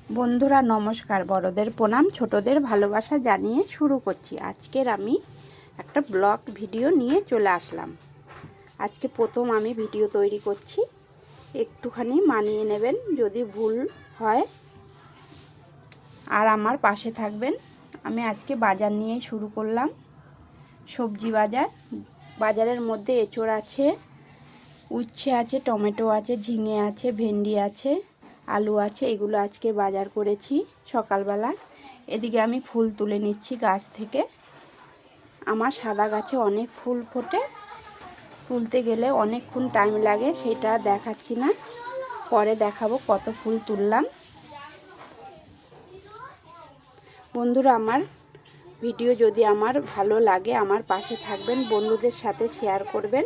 বন্ধুরা নমস্কার, বড়দের প্রণাম, ছোটদের ভালোবাসা জানিয়ে শুরু করছি। আজকের আমি একটা ব্লগ ভিডিও নিয়ে চলে আসলাম। আজকে প্রথম আমি ভিডিও তৈরি করছি, একটুখানি মানিয়ে নেবেন যদি ভুল হয়, আর আমার পাশে থাকবেন। আমি আজকে বাজার নিয়ে শুরু করলাম, সবজি বাজার। বাজারের মধ্যে এঁচোড় আছে, উচ্ছে আছে, টমেটো আছে, ঝিঙে আছে, ভেন্ডি আছে, আলু আছে। এগুলো আজকে বাজার করেছি সকালবেলা। এদিকে আমি ফুল তুলে নিচ্ছি গাছ থেকে। আমার সাদা গাছে অনেক ফুল ফোটে, তুলতে গেলে অনেকক্ষণ টাইম লাগে, সেটা দেখাচ্ছি না, পরে দেখাবো কত ফুল তুললাম। বন্ধুরা, আমার ভিডিও যদি আমার ভালো লাগে আমার পাশে থাকবেন, বন্ধুদের সাথে শেয়ার করবেন।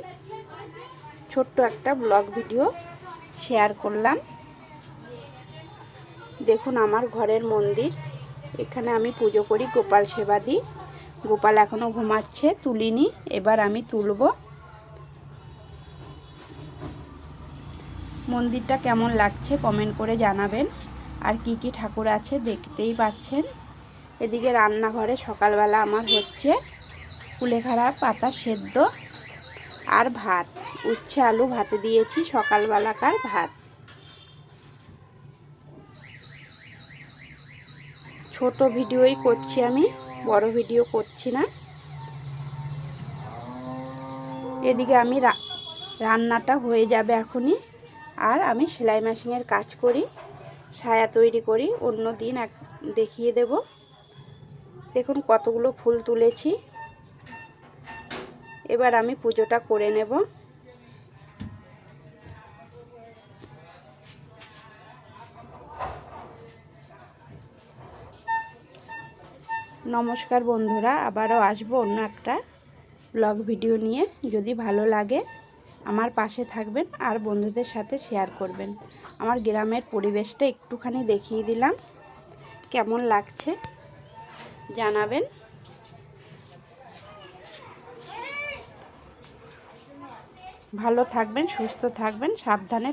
ছোট্ট একটা ব্লগ ভিডিও শেয়ার করলাম। দেখুন আমার ঘরের মন্দির, এখানে আমি পুজো করি, গোপাল সেবা দিই। গোপাল এখনও ঘুমাচ্ছে, তুলিনি, এবার আমি তুলব। মন্দিরটা কেমন লাগছে কমেন্ট করে জানাবেন। আর কি কি ঠাকুর আছে দেখতেই পাচ্ছেন। এদিকে রান্নাঘরে সকালবেলা আমার হচ্ছে কুলেখাড়া পাতা সেদ্ধ আর ভাত, উচ্ছে আলু ভাতে দিয়েছি, সকালবেলাকার ভাত। ছোট ভিডিওই করছি আমি, বড় ভিডিও করছি না। এদিকে আমি রান্নাটা হয়ে যাবে এখনই। আর আমি সেলাই মেশিনের কাজ করি, সায়া তৈরি করি, অন্য দিন দেখিয়ে দেব। দেখুন কতগুলো ফুল তুলেছি। এবার আমি পুজোটা করে নেব। নমস্কার বন্ধুরা, আবারও আসবো অন্য একটা ব্লগ ভিডিও নিয়ে। যদি ভালো লাগে আমার পাশে থাকবেন আর বন্ধুদের সাথে শেয়ার করবেন। আমার গ্রামের পরিবেশটা একটুখানি দেখিয়ে দিলাম, কেমন লাগছে জানাবেন। ভালো থাকবেন, সুস্থ থাকবেন, সাবধানে